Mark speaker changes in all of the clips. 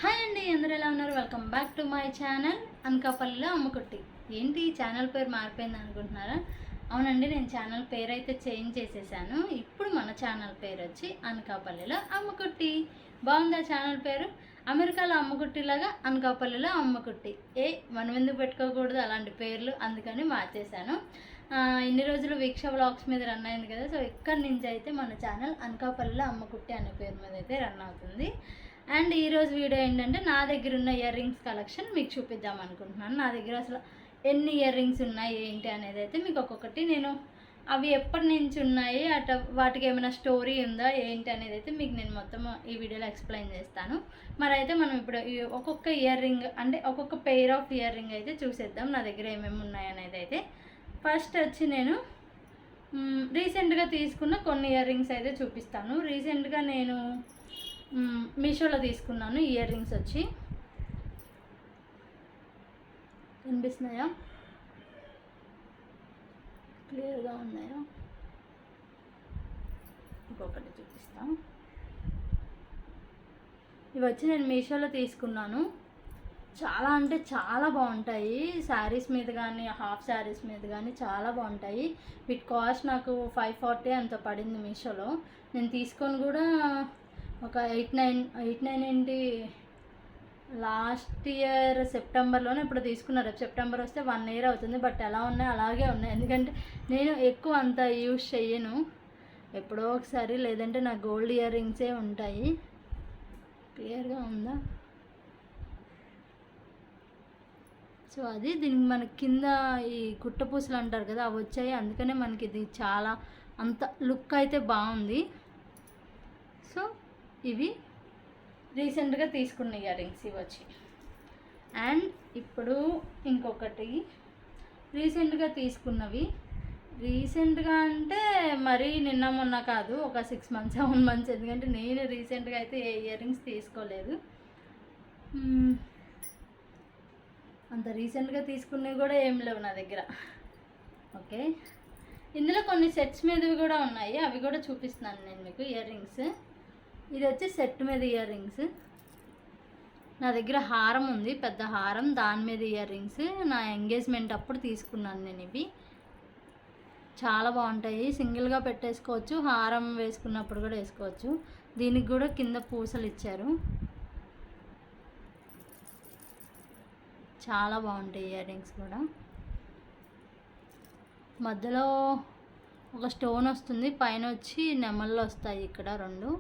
Speaker 1: Hi అండి, అందరూ ఎలా ఉన్నారు? Welcome back to my channel అనకాపల్లిలో అమ్ముకుట్టి. ఏంటి ఈ ఛానల్ పేరు మారిపోయింది అనుకుంటున్నారా? అవునండి, నేను ఛానల్ పేరు అయితే చేంజ్ చేసేసాను. ఇప్పుడు మన ఛానల్ పేరు వచ్చి అనకాపల్లిలో అమ్ముకుట్టి. బాగుందా ఛానల్ పేరు? అమెరికాలో అమ్ముకుట్టిలాగా అనకాపల్లిలో అమ్ముకుట్టి. మనం ఎందుకు పెట్టుకోకూడదు అలాంటి పేర్లు, అందుకని మార్చేశాను. ఇన్ని రోజులు వీక్ష వ్లాగ్స్ మీద రన్ అయింది కదా, సో ఇక్కడి నుంచి అయితే మన ఛానల్ అనకాపల్లిలో అమ్ముకుట్టి అనే పేరు మీద అయితే రన్ అవుతుంది. అండ్ ఈరోజు వీడియో ఏంటంటే నా దగ్గర ఉన్న ఇయర్ రింగ్స్ కలెక్షన్ మీకు చూపిద్దాం అనుకుంటున్నాను. నా దగ్గర అసలు ఎన్ని ఇయర్ రింగ్స్ ఉన్నాయి ఏంటి అనేది అయితే మీకు ఒక్కొక్కటి నేను అవి ఎప్పటి నుంచి ఉన్నాయి వాటికి ఏమైనా స్టోరీ ఉందా ఏంటి అనేది అయితే మీకు నేను మొత్తం ఈ వీడియోలో ఎక్స్ప్లెయిన్ చేస్తాను. మరి అయితే మనం ఇప్పుడు ఒక్కొక్క ఇయర్ రింగ్ అంటే ఒక్కొక్క పెయిర్ ఆఫ్ ఇయర్ రింగ్ అయితే చూసేద్దాం నా దగ్గర ఏమేమి ఉన్నాయి అనేది అయితే. ఫస్ట్ వచ్చి నేను రీసెంట్గా తీసుకున్న కొన్ని ఇయర్ రింగ్స్ అయితే చూపిస్తాను. రీసెంట్గా నేను మీషోలో తీసుకున్నాను ఇయర్ రింగ్స్ వచ్చి. కనిపిస్తున్నాయా? క్లియర్గా ఉన్నాయా? ఇంకొకటి చూపిస్తాను. ఇవి వచ్చి నేను మీషోలో తీసుకున్నాను. చాలా అంటే చాలా బాగుంటాయి. శారీస్ మీద కానీ హాఫ్ శారీస్ మీద కానీ చాలా బాగుంటాయి. వీటి కాస్ట్ నాకు 540 అంత పడింది మీషోలో. నేను తీసుకొని కూడా ఒక 8-9 ఏంటి లాస్ట్ ఇయర్ సెప్టెంబర్లోనే ఇప్పుడు తీసుకున్నారు. రేపు సెప్టెంబర్ వస్తే 1 ఇయర్ అవుతుంది. బట్ ఎలా ఉన్నాయి అలాగే ఉన్నాయి. ఎందుకంటే నేను ఎక్కువ అంత యూజ్ చెయ్యను, ఎప్పుడో ఒకసారి, లేదంటే నా గోల్డ్ ఇయర్ రింగ్సే ఉంటాయి. క్లియర్గా ఉందా? సో అది దీనికి మనకి కింద ఈ గుట్టపూసలు అంటారు కదా, అవి వచ్చాయి. అందుకనే మనకి ఇది చాలా అంత లుక్ అయితే బాగుంది. సో ఇవి రీసెంట్గా తీసుకున్న ఇయర్ రింగ్స్ ఇవి వచ్చి. అండ్ ఇప్పుడు ఇంకొకటి రీసెంట్గా తీసుకున్నవి. రీసెంట్గా అంటే మరీ నిన్న మొన్న కాదు, ఒక 6 months 7 months. ఎందుకంటే నేను రీసెంట్గా అయితే ఏ ఇయర్ రింగ్స్ తీసుకోలేదు. అంత రీసెంట్గా తీసుకున్నవి కూడా ఏం లేవు నా దగ్గర. ఓకే, ఇందులో కొన్ని సెట్స్ మీదవి కూడా ఉన్నాయి, అవి కూడా చూపిస్తున్నాను నేను మీకు ఇయర్ రింగ్స్. ఇది వచ్చి సెట్ మీద ఇయర్ రింగ్స్. నా దగ్గర హారం ఉంది, పెద్ద హారం, దాని మీద ఇయర్ రింగ్స్. నా ఎంగేజ్మెంట్ అప్పుడు తీసుకున్నాను నేను ఇవి. చాలా బాగుంటాయి, సింగిల్గా పెట్టేసుకోవచ్చు, హారం వేసుకున్నప్పుడు కూడా వేసుకోవచ్చు. దీనికి కూడా కింద పూసలు ఇచ్చారు. చాలా బాగుంటాయి ఇయర్ రింగ్స్ కూడా. మధ్యలో ఒక స్టోన్ వస్తుంది, పైన వచ్చి నెమళ్ళు వస్తాయి ఇక్కడ 2.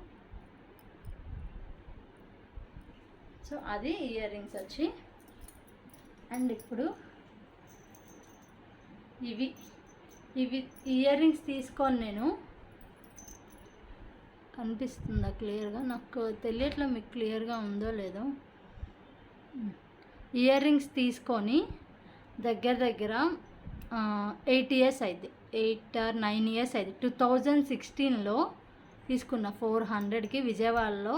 Speaker 1: సో అది ఇయర్ రింగ్స్ వచ్చి. అండ్ ఇప్పుడు ఇవి ఇయర్ రింగ్స్ తీసుకొని నేను, కనిపిస్తుందా క్లియర్గా? నాకు తెలియట్లే మీకు క్లియర్గా ఉందో లేదో. ఇయర్ రింగ్స్ తీసుకొని దగ్గర 8 years అయింది, 8 or 9 years అయింది. 2016లో తీసుకున్న 400కి విజయవాడలో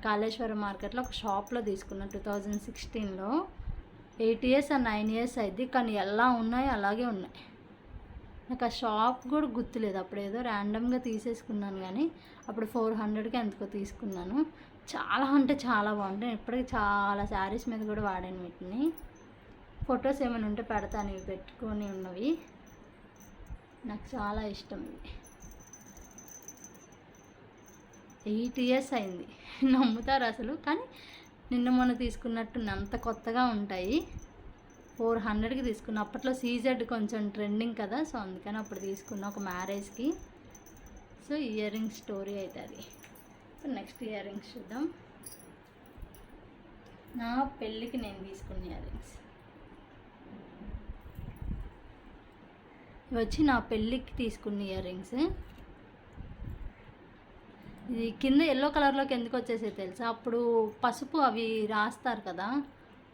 Speaker 1: కాళేశ్వరం మార్కెట్లో ఒక షాప్లో తీసుకున్నా 2016లో. 8 years or 9 years అయింది, కానీ ఎలా ఉన్నాయి అలాగే ఉన్నాయి. నాకు ఆ షాప్ కూడా గుర్తులేదు, అప్పుడు ఏదో ర్యాండమ్గా తీసేసుకున్నాను, కానీ అప్పుడు 400కి ఎంతకో తీసుకున్నాను. చాలా అంటే చాలా బాగుంటాయి. నేను ఇప్పటికీ చాలా శారీస్ మీద కూడా వాడాను వీటిని. ఫొటోస్ ఏమైనా ఉంటే పెడతాను ఇవి పెట్టుకొని ఉన్నవి. నాకు చాలా ఇష్టం ఇవి. 8 years అయింది, నమ్ముతారు అసలు? కానీ నిన్న మొన్న తీసుకున్నట్టు అంత కొత్తగా ఉంటాయి. 400కి తీసుకున్నా. అప్పట్లో సీజెడ్ కొంచెం ట్రెండింగ్ కదా, సో అందుకని అప్పుడు తీసుకున్నా ఒక మ్యారేజ్కి. సో ఇయర్ రింగ్స్ స్టోరీ అయితే అది. నెక్స్ట్ ఇయర్ రింగ్స్ చూద్దాం. నా పెళ్ళికి నేను తీసుకున్న ఇయర్ రింగ్స్ ఇవి వచ్చి నా పెళ్ళికి తీసుకున్న ఇయర్ రింగ్స్. ఇది కింద ఎల్లో కలర్లోకి ఎందుకు వచ్చేసాయి తెలుసా? అప్పుడు పసుపు అవి రాస్తారు కదా,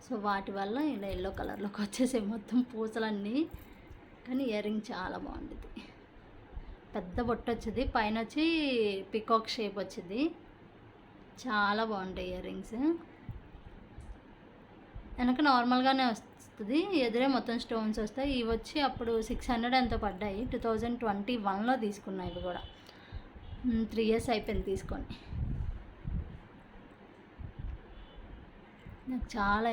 Speaker 1: సో వాటి వల్ల ఇలా ఎల్లో కలర్లోకి వచ్చేసాయి మొత్తం పూసలన్నీ. కానీ ఇయర్ రింగ్ చాలా బాగుంటుంది. పెద్ద బొట్టు వచ్చింది, పైన వచ్చి పికాక్ షేప్ వచ్చింది. చాలా బాగుంటాయి ఇయర్ రింగ్స్. వెనక నార్మల్గానే వస్తుంది, ఎదురే మొత్తం స్టోన్స్ వస్తాయి. ఇవి వచ్చి అప్పుడు 600 ఎంతో పడ్డాయి. 2021లో తీసుకున్నాయి ఇవి కూడా. 3 years అయిపోయింది తీసుకొని. నాకు చాలా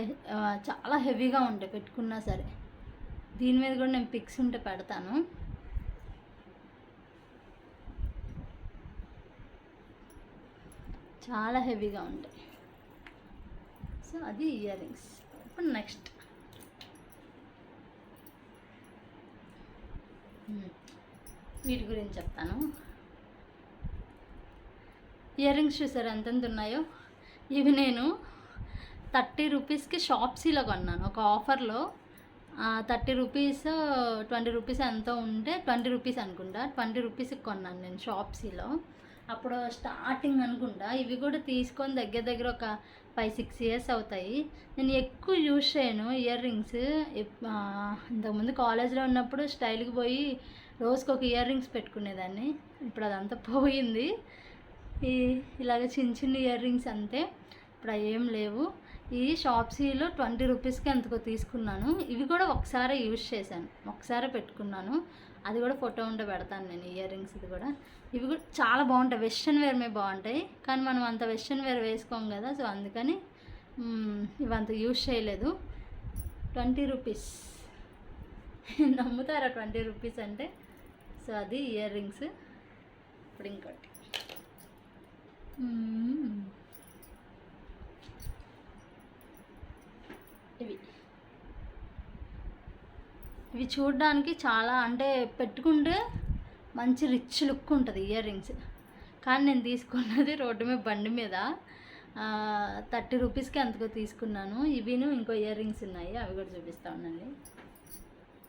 Speaker 1: చాలా హెవీగా ఉంటాయి పెట్టుకున్నా సరే. దీని మీద కూడా నేను పిక్స్ ఉంటే పెడతాను. చాలా హెవీగా ఉంటాయి. సో అది ఇయర్ రింగ్స్. ఇప్పుడు నెక్స్ట్ వీటి గురించి చెప్తాను. ఇయర్ రింగ్స్ చూసారు ఎంతెంత ఉన్నాయో. ఇవి నేను 30 రూపీస్కి షాప్సీలో కొన్నాను. ఒక ఆఫర్లో 30 రూపీస్ 20 రూపీస్ ఎంతో ఉంటే 20 రూపీస్ అనుకుంటా, 20 రూపీస్కి కొన్నాను నేను షాప్సీలో. అప్పుడు స్టార్టింగ్ అనుకుంటా. ఇవి కూడా తీసుకొని దగ్గర దగ్గర ఒక 5-6 ఇయర్స్ అవుతాయి. నేను ఎక్కువ యూజ్ చేయను ఇయర్ రింగ్స్. ఇంతకుముందు కాలేజ్లో ఉన్నప్పుడు స్టైల్కి పోయి రోజుకి ఒక ఇయర్ రింగ్స్ పెట్టుకునేదాన్ని. ఇప్పుడు అదంతా పోయింది. ఇలాగ చిన్న చిన్న ఇయర్ రింగ్స్ అంతే, ఇప్పుడు ఏం లేవు. ఈ షాప్సీలో 20 రూపీస్కి ఎంతకో తీసుకున్నాను. ఇవి కూడా ఒకసారి యూజ్ చేశాను, ఒకసారి పెట్టుకున్నాను. అది కూడా ఫోటో ఉంటే పెడతాను నేను ఇయర్ రింగ్స్. ఇది కూడా ఇవి కూడా చాలా బాగుంటాయి. వెస్ట్రన్ వేర్ మీద బాగుంటాయి, కానీ మనం అంత వెస్ట్రన్ వేర్ వేసుకోం కదా. సో అందుకని ఇవంత యూజ్ చేయలేదు. 20 రూపీస్ నమ్ముతారా 20 రూపీస్ అంటే? సో అది ఇయర్ రింగ్స్. ఇప్పుడు ఇంకోటి ఇవి చూడడానికి చాలా, అంటే పెట్టుకుంటే మంచి రిచ్ లుక్ ఉంటుంది ఇయర్ రింగ్స్. కానీ నేను తీసుకున్నది రోడ్డు మీద బండి మీద 30 రూపీస్కి ఎంతకో తీసుకున్నాను. ఇవిను ఇంకో ఇయర్ రింగ్స్ ఉన్నాయి, అవి కూడా చూపిస్తా ఉండండి.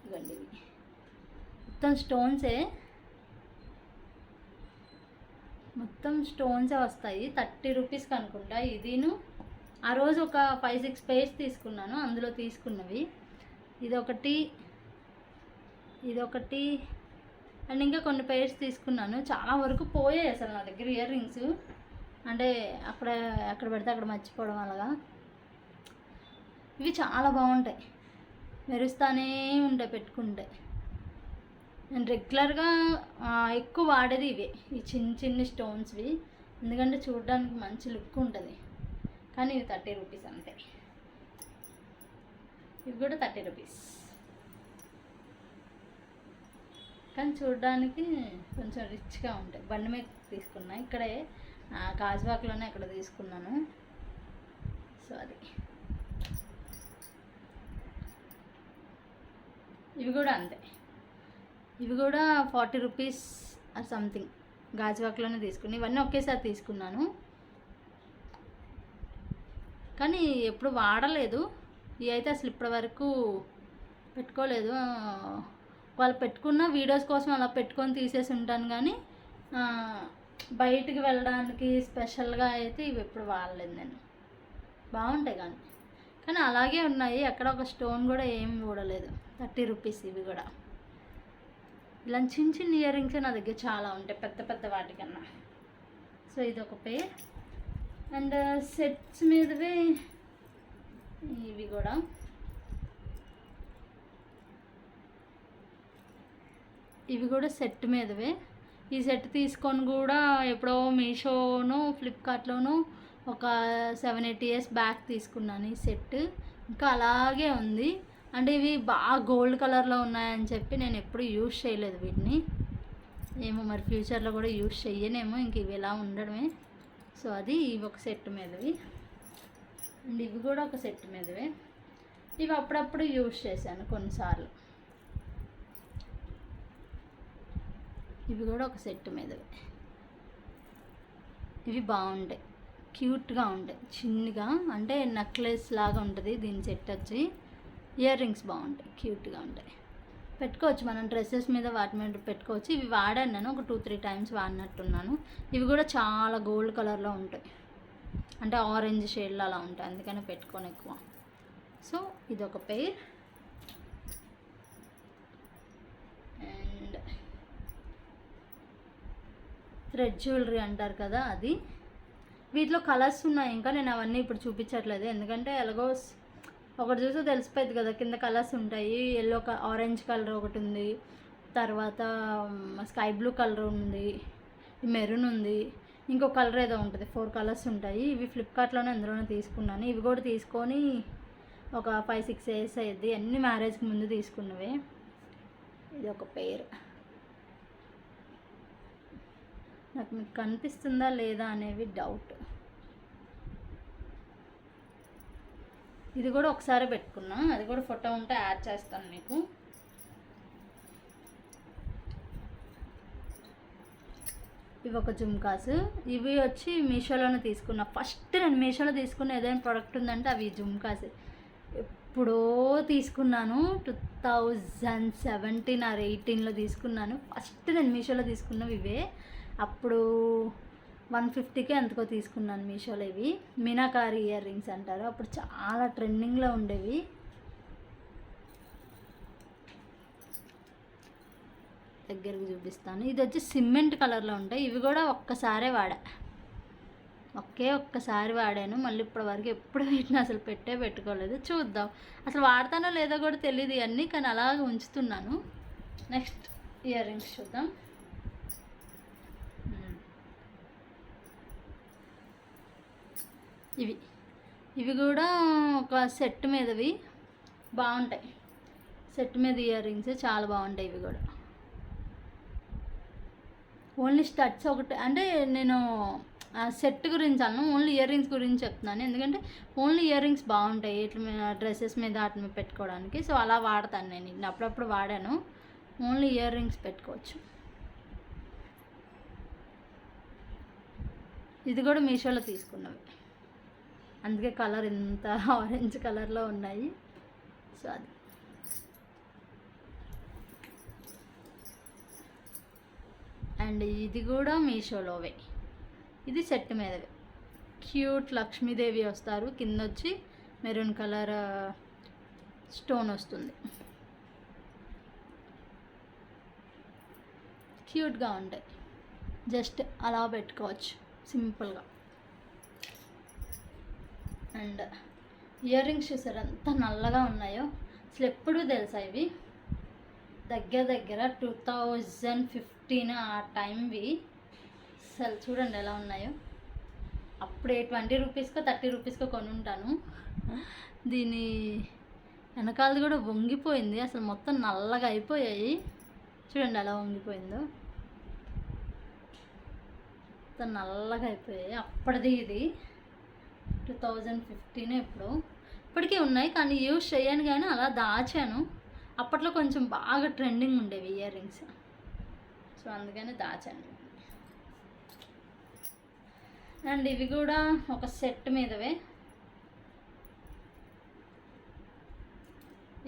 Speaker 1: ఇవ్వండి, ఇవి మొత్తం స్టోన్సే, మొత్తం స్టోన్సే వస్తాయి. 30 రూపీస్కి అనుకుంటా. ఇదిను ఆ రోజు ఒక 5-6 పెయిర్స్ తీసుకున్నాను, అందులో తీసుకున్నవి. ఇదొకటి అండ్ ఇంకా కొన్ని పెయిర్స్ తీసుకున్నాను. చాలా వరకు పోయాయి అసలు నా దగ్గర ఇయర్ రింగ్స్. అంటే అక్కడ పెడితే అక్కడ మర్చిపోవడం అలాగా. ఇవి చాలా బాగుంటాయి, మెరుస్తానే ఉంటాయి పెట్టుకుంటే. నేను రెగ్యులర్గా ఎక్కువ వాడేది ఇవే, ఈ చిన్న చిన్న స్టోన్స్వి. ఎందుకంటే చూడడానికి మంచి లుక్ ఉంటుంది. కానీ ఇవి 30 రూపీస్ అంతే. ఇవి కూడా 30 రూపీస్, కానీ చూడడానికి కొంచెం రిచ్గా ఉంటాయి. బండి మీద తీసుకున్నా, ఇక్కడే గాజువాకలోనే ఇక్కడ తీసుకున్నాను. సో అది. ఇవి కూడా అంతే, ఇవి కూడా 40 రూపీస్ ఆర్ సంథింగ్, గాజువాకలోనే తీసుకున్నాను. ఇవన్నీ ఒకేసారి తీసుకున్నాను, కానీ ఎప్పుడు వాడలేదు. ఇవి అయితే అసలు ఇప్పటి వరకు పెట్టుకోలేదు. వాళ్ళు పెట్టుకున్న వీడియోస్ కోసం అలా పెట్టుకొని తీసేసి ఉంటాను, కానీ బయటికి వెళ్ళడానికి స్పెషల్గా అయితే ఇవి ఎప్పుడు వాడలేదు నేను. బాగుంటాయి కానీ అలాగే ఉన్నాయి. ఎక్కడ ఒక స్టోన్ కూడా ఏం చూడలేదు. 30 రూపీస్ ఇవి కూడా. ఇలా చిన్న చిన్న ఇయర్ రింగ్స్ నా దగ్గర చాలా ఉంటాయి, పెద్ద పెద్ద వాటికన్నా. సో ఇది ఒక పేర్. అండ్ సెట్స్ మీదవే ఇవి కూడా. ఇవి కూడా సెట్ మీదవే. ఈ సెట్ తీసుకొని కూడా ఎప్పుడో మీషోను ఫ్లిప్కార్ట్లోనూ ఒక 7-8 ఇయర్స్ బ్యాక్ తీసుకున్నాను ఈ సెట్. ఇంకా అలాగే ఉంది. అంటే ఇవి బాగా గోల్డ్ కలర్లో ఉన్నాయని చెప్పి నేను ఎప్పుడు యూజ్ చేయలేదు వీటిని. ఏమో మరి ఫ్యూచర్లో కూడా యూజ్ చెయ్యనేమో, ఇంక ఇవి ఇలా ఉండడమే. సో అది ఇవి ఒక సెట్ మీదవి. అండ్ ఇవి కూడా ఒక సెట్ మీదవే. ఇవి అప్పుడప్పుడు యూజ్ చేశాను కొన్నిసార్లు. ఇవి కూడా ఒక సెట్ మీదవే. ఇవి బాగుంటాయి, క్యూట్గా ఉంటాయి, చిన్నగా, అంటే నెక్లెస్ లాగా ఉంటుంది దీని సెట్ వచ్చి. ఇయర్ రింగ్స్ బాగుంటాయి, క్యూట్గా ఉంటాయి, పెట్టుకోవచ్చు మనం డ్రెస్సెస్ మీద వాటి మీద పెట్టుకోవచ్చు. ఇవి వాడాను నేను ఒక 2-3 టైమ్స్ వాడినట్టున్నాను. ఇవి కూడా చాలా గోల్డ్ కలర్లో ఉంటాయి, అంటే ఆరెంజ్ షేడ్లో అలా ఉంటాయి, అందుకని పెట్టుకోను ఎక్కువ. సో ఇది ఒక పెయిర్. అండ్ థ్రెడ్ జ్యువెలరీ అంటారు కదా, అది. వీటిలో కలర్స్ ఉన్నాయి, ఇంకా నేను అవన్నీ ఇప్పుడు చూపించట్లేదు, ఎందుకంటే ఎలాగో ఒకటి చూస్తే తెలిసిపోయింది కదా. కింద కలర్స్ ఉంటాయి, ఎల్లో ఆరెంజ్ కలర్ ఒకటి ఉంది, తర్వాత స్కై బ్లూ కలర్ ఉంది, మెరూన్ ఉంది, ఇంకో కలర్ ఏదో ఉంటుంది, 4 కలర్స్ ఉంటాయి. ఇవి ఫ్లిప్కార్ట్లోనే అందులోనే తీసుకున్నాను. ఇవి కూడా తీసుకొని ఒక 5-6 ఇయర్స్ అయ్యింది. అన్ని మ్యారేజ్కి ముందు తీసుకున్నవే. ఇది ఒక పేరు. నాకు మీకు కనిపిస్తుందా లేదా అనేవి డౌట్. ఇది కూడా ఒకసారి పెట్టుకున్నా, అది కూడా ఫోటో ఉంటే యాడ్ చేస్తాను మీకు. ఇవి ఒక జుమ్కాస్. ఇవి వచ్చి మీషోలోనే తీసుకున్నా. ఫస్ట్ నేను మీషోలో తీసుకున్న ఏదైనా ప్రోడక్ట్ ఉందంటే అవి జుమ్కాస్. ఎప్పుడో తీసుకున్నాను, 2017 ఆర్ 18లో తీసుకున్నాను. ఫస్ట్ నేను మీషోలో తీసుకున్నవి ఇవే. అప్పుడు 150కే ఎంతకో తీసుకున్నాను మీషోలో. ఇవి మీనాకారి ఇయర్ రింగ్స్ అంటారు, అప్పుడు చాలా ట్రెండింగ్లో ఉండేవి. దగ్గరకు చూపిస్తాను. ఇది వచ్చి సిమెంట్ కలర్లో ఉంటాయి. ఇవి కూడా ఒక్కసారే ఒక్కసారి వాడాను. మళ్ళీ ఇప్పటివరకు ఎప్పుడు పెట్టినా అసలు పెట్టుకోలేదు. చూద్దాం, అసలు వాడతానో లేదో కూడా తెలియదు ఇవన్నీ, కానీ అలాగే ఉంచుతున్నాను. నెక్స్ట్ ఇయర్ రింగ్స్ చూద్దాం. ఇవి కూడా ఒక సెట్ మీదవి బాగుంటాయి. సెట్ మీద ఇయర్ రింగ్స్ చాలా బాగుంటాయి. ఇవి కూడా ఓన్లీ స్టడ్స్ ఒకటి, అంటే నేను సెట్ గురించి అన్నాను, ఓన్లీ ఇయర్ రింగ్స్ గురించి చెప్తున్నాను. ఎందుకంటే ఓన్లీ ఇయర్ రింగ్స్ బాగుంటాయి ఇట్లా డ్రెస్సెస్ మీద వాటి మీద పెట్టుకోవడానికి. సో అలా వాడతాను నేను. అప్పుడప్పుడు వాడాను. ఓన్లీ ఇయర్ రింగ్స్ పెట్టుకోవచ్చు. ఇది కూడా మీషోలో తీసుకున్నవి, అందుకే కలర్ ఇంత ఆరెంజ్ కలర్లో ఉన్నాయి. సో అది అండ్ ఇది కూడా మీషోలోవే. ఇది సెట్ మీదవే. క్యూట్ లక్ష్మీదేవి వస్తారు, కింద వచ్చి మెరూన్ కలర్ స్టోన్ వస్తుంది. క్యూట్గా ఉంటాయి, జస్ట్ అలా పెట్టుకోవచ్చు సింపుల్గా. అండ్ ఇయర్ రింగ్స్ చూసారు ఎంత నల్లగా ఉన్నాయో. అసలు ఎప్పుడు తెలుసా ఇవి దగ్గర 2015 ఆ టైంవి. అసలు చూడండి ఎలా ఉన్నాయో. అప్పుడే 20 రూపీస్కో 30 రూపీస్కో కొని ఉంటాను. దీని వెనకాలది కూడా వంగిపోయింది, అసలు మొత్తం నల్లగా అయిపోయాయి. చూడండి ఎలా వంగిపోయిందో, మొత్తం నల్లగా అయిపోయాయి. అప్పటిది ఇది 2015 ఎప్పుడు. ఇప్పటికీ ఉన్నాయి కానీ యూజ్ చేయను, కానీ అలా దాచాను. అప్పట్లో కొంచెం బాగా ట్రెండింగ్ ఉండేవి ఇయర్ రింగ్స్, సో అందుకని దాచాను. అండ్ ఇవి కూడా ఒక సెట్ మీదవే.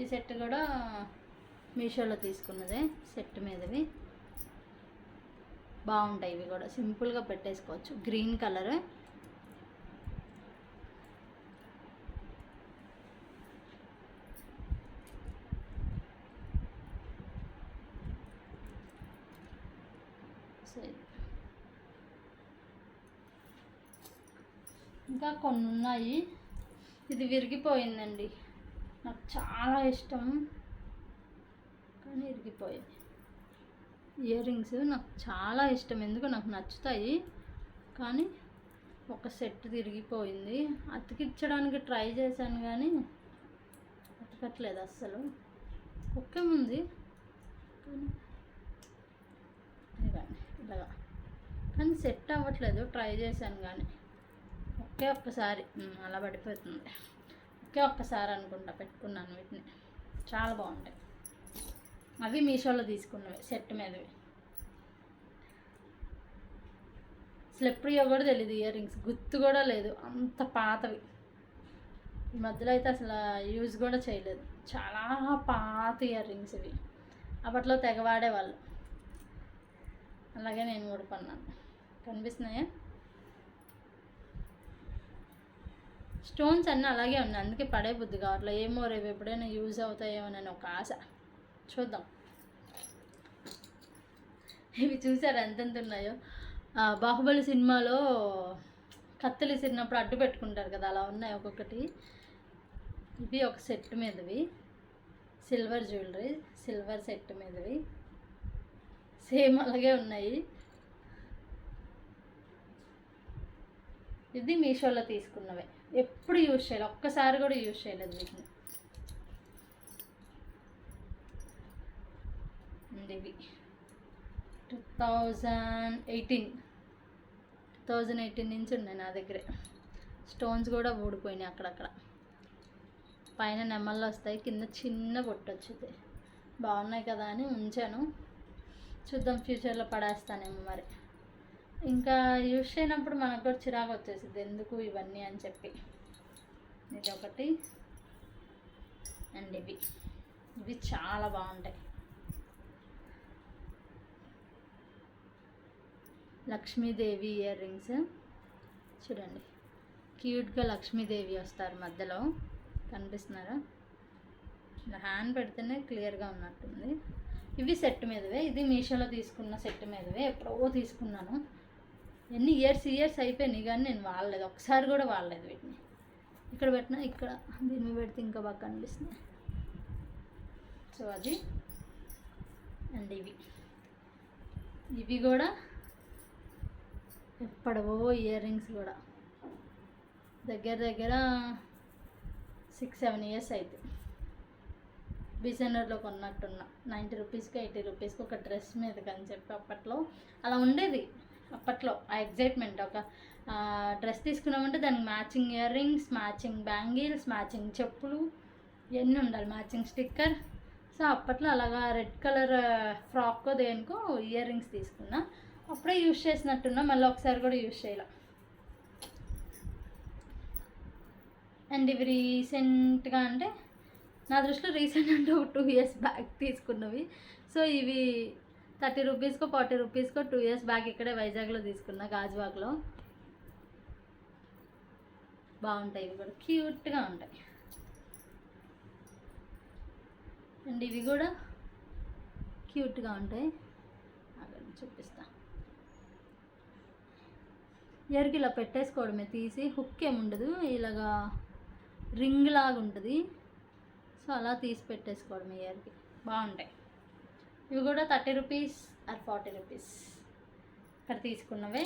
Speaker 1: ఈ సెట్ కూడా మీషోలో తీసుకున్నదే, సెట్ మీదవి బాగుంటాయి. ఇవి కూడా సింపుల్గా పెట్టేసుకోవచ్చు. Green colour. ఇంకా కొన్ని ఉన్నాయి. ఇది విరిగిపోయిందండి, నాకు చాలా ఇష్టం కానీ విరిగిపోయాయి. ఇయర్ రింగ్స్ నాకు చాలా ఇష్టం, ఎందుకు నాకు నచ్చుతాయి, కానీ ఒక సెట్ తిరిగిపోయింది. అతికించడానికి ట్రై చేశాను కానీ అతకట్లేదు అస్సలు. ఒకే ఉంది కానీ ఇలాగా, కానీ సెట్ అవ్వట్లేదు. ట్రై చేశాను కానీ ఒక్కసారి అలా పడిపోతుంది. ఒక్కసారి అనుకుంటా పెట్టుకున్నాను వీటిని, చాలా బాగుంటాయి. అవి మీషోలో తీసుకున్నవి, సెట్ మీదవి. అసలు ఎప్పుడో కూడా తెలియదు ఇయర్ రింగ్స్, గుర్తు కూడా లేదు, అంత పాతవి. ఈ మధ్యలో అయితే అసలు యూజ్ కూడా చేయలేదు. చాలా పాత ఇయర్ రింగ్స్ ఇవి, అప్పట్లో తెగవాడేవాళ్ళు. అలాగే నేను కూడా కొన్నాను. కనిపిస్తున్నాయా? స్టోన్స్ అన్నీ అలాగే ఉన్నాయి, అందుకే పడే బుద్ధి కావట్లేదు. ఏమో రేపు ఎప్పుడైనా యూజ్ అవుతాయేమోనని ఒక ఆశ. చూద్దాం. ఇవి చూసారు ఎంతెంత ఉన్నాయో. బాహుబలి సినిమాలో కత్తులు ఇసిరినప్పుడు అడ్డు పెట్టుకుంటారు కదా, అలా ఉన్నాయి ఒక్కొక్కటి. ఇవి ఒక సెట్ మీదవి, సిల్వర్ జ్యువెలరీ, సిల్వర్ సెట్ మీదవి సేమ్ అలాగే ఉన్నాయి. ఇది మీషోలో తీసుకున్నవే, ఎప్పుడు యూజ్ చేయాలి, ఒక్కసారి కూడా యూజ్ చేయలేదు వీటిని. ఇవి 2018 నుంచి ఉన్నాయి నా దగ్గరే. స్టోన్స్ కూడా ఊడిపోయినాయి అక్కడక్కడ. పైన నెమళ్ళు వస్తాయి, కింద చిన్న పొట్టు వచ్చింది. బాగున్నాయి కదా అని ఉంచాను. చూద్దాం ఫ్యూచర్లో పడేస్తానేమో మరి. ఇంకా యూజ్ చేయనప్పుడు మనకు కూడా చిరాకు వచ్చేసింది, ఎందుకు ఇవన్నీ అని చెప్పి. ఇది ఒకటి. అండ్ ఇవి చాలా బాగుంటాయి. లక్ష్మీదేవి ఇయర్ రింగ్స్ చూడండి, క్యూట్గా లక్ష్మీదేవి వస్తారు మధ్యలో, కనిపిస్తున్నారా? హ్యాండ్ పెడితేనే క్లియర్గా ఉన్నట్టుంది. ఇవి సెట్ మీదవే, ఇది మీషోలో తీసుకున్న సెట్ మీదవే, ఎప్పుడో తీసుకున్నాను. ఎన్ని ఇయర్స్ అయిపోయినాయి కానీ నేను వాడలేదు, ఒకసారి కూడా వాడలేదు వీటిని. ఇక్కడ పెట్టినా, ఇక్కడ దీన్ని పెడితే ఇంకా బాగా కనిపిస్తుంది. సో అది. అండ్ ఇవి కూడా ఎప్పటివో ఇయర్ రింగ్స్ కూడా, దగ్గర 6-7 ఇయర్స్ అయితే. బీసెండర్లో కొన్నట్టున్నా, 90 రూపీస్కి 80 రూపీస్కి ఒక డ్రెస్ మీదకి అని చెప్పి. అప్పట్లో అలా ఉండేది. అప్పట్లో ఆ ఎగ్జైట్మెంట్, ఒక డ్రెస్ తీసుకున్నామంటే దానికి matching ear rings, matching bangles, matching చెప్పులు, ఇవన్నీ ఉండాలి, మ్యాచింగ్ స్టిక్కర్. సో అప్పట్లో అలాగా రెడ్ కలర్ ఫ్రాక్కో దేనికో ఇయర్ రింగ్స్ తీసుకున్నా. అప్పుడే యూజ్ చేసినట్టున్నా, మళ్ళీ ఒకసారి కూడా యూజ్ చేయాల. అండ్ ఇవి రీసెంట్గా, అంటే నా దృష్టిలో రీసెంట్ అంటే 2 ఇయర్స్ బ్యాక్ తీసుకున్నవి. సో ఇవి 30 రూపీస్కో 40 రూపీస్కో 2 ఇయర్స్ బ్యాక్ ఇక్కడే వైజాగ్లో తీసుకున్నా, గాజువాక్లో. బాగుంటాయి, ఇవి కూడా క్యూట్గా ఉంటాయి. అండ్ ఇవి కూడా క్యూట్గా ఉంటాయి. అక్కడ చూపిస్తా. ఇయర్కి ఇలా పెట్టేసుకోవడమే, తీసి హుక్ ఏముండదు, ఇలాగా రింగ్ లాగా ఉంటుంది. సో అలా తీసి పెట్టేసుకోవడమే ఇయర్కి. బాగుంటాయి. ఇవి కూడా 30 రూపీస్ ఆర్ 40 రూపీస్ ఇక్కడ తీసుకున్నవే.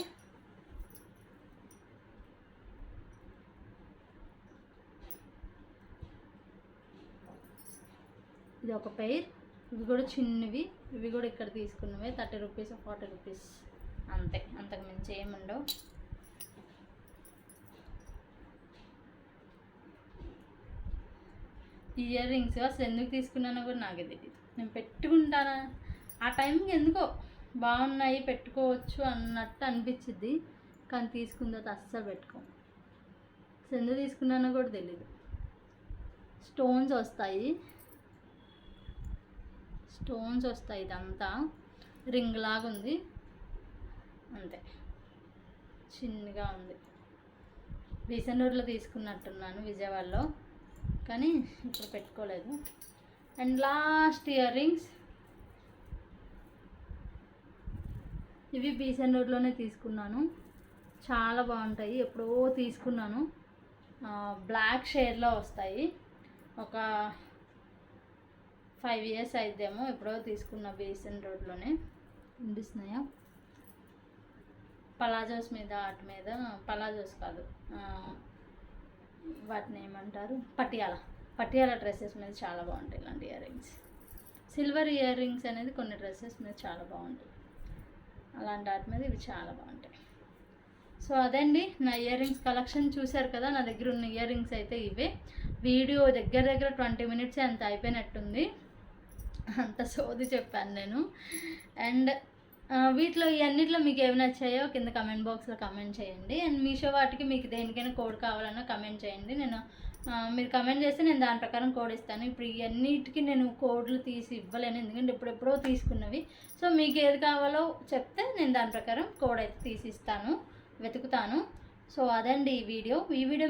Speaker 1: ఇది ఒక పెయిర్. ఇవి కూడా చిన్నవి, ఇవి కూడా ఇక్కడ తీసుకున్నవే. 30 రూపీస్ 40 రూపీస్ అంతే, అంతకు మించి ఏముండవు. ఇయర్ రింగ్స్ అసలు ఎందుకు తీసుకున్నానో కూడా నాకే తెలియదు. నేను పెట్టుకుంటానా, ఆ టైంకి ఎందుకో బాగున్నాయి పెట్టుకోవచ్చు అన్నట్టు అనిపించింది, కానీ తీసుకున్న తర్వాత అస్సలు పెట్టుకోము. అసలు ఎందుకు తీసుకున్నానో కూడా తెలీదు. స్టోన్స్ వస్తాయి, ఇదంతా రింగ్ లాగా ఉంది అంతే, చిన్నగా ఉంది. బీసెండూరులో తీసుకున్నట్టున్నాను విజయవాడలో, కానీ ఇప్పుడు పెట్టుకోలేదు. అండ్ లాస్ట్ ఇయర్ రింగ్స్ ఇవి బీసెండూరులోనే తీసుకున్నాను, చాలా బాగుంటాయి. ఎప్పుడో తీసుకున్నాను, బ్లాక్ షేడ్లో వస్తాయి. ఒక 5 ఇయర్స్ అయితేమో ఎప్పుడో తీసుకున్న బీసెండూరులోనే. వినిపిస్తున్నాయా? పలాజోస్ మీద, వాటి మీద, పలాజోస్ కాదు, వాటిని ఏమంటారు, పటియాల డ్రెస్సెస్ మీద చాలా బాగుంటాయి ఇలాంటి ear rings. Silver ear rings అనేది కొన్ని డ్రెస్సెస్ మీద చాలా బాగుంటాయి, అలాంటి వాటి మీద ఇవి చాలా బాగుంటాయి. సో అదండి నా ఇయర్ రింగ్స్ కలెక్షన్. చూశారు కదా, నా దగ్గర ఉన్న ఇయర్ రింగ్స్ అయితే ఇవే. వీడియో దగ్గర 20 మినిట్స్ అంత అయిపోయినట్టుంది, అంత సోది చెప్పాను నేను. అండ్ వీటిలో ఇవన్నిట్లో మీకు ఏమి నచ్చాయో కింద కమెంట్ బాక్స్లో కమెంట్ చేయండి. అండ్ మీషో వాటికి మీకు దేనికైనా కోడ్ కావాలన్నా కమెంట్ చేయండి. మీరు కమెంట్ చేస్తే నేను దాని ప్రకారం కోడ్ ఇస్తాను. ఇప్పుడు ఇవన్నిటికీ నేను కోడ్లు తీసి ఇవ్వలేను, ఎందుకంటే ఎప్పుడెప్పుడో తీసుకున్నవి. సో మీకు ఏది కావాలో చెప్తే నేను దాని ప్రకారం కోడ్ అయితే తీసి ఇస్తాను, వెతుకుతాను. సో అదండి ఈ వీడియో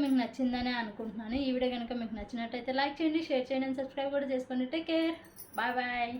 Speaker 1: మీకు నచ్చిందనే అనుకుంటున్నాను. ఈ వీడియో కనుక మీకు నచ్చినట్టయితే లైక్ చేయండి, షేర్ చేయండి, అండ్ సబ్స్క్రైబ్ కూడా చేసుకోండి. Take care, bye bye.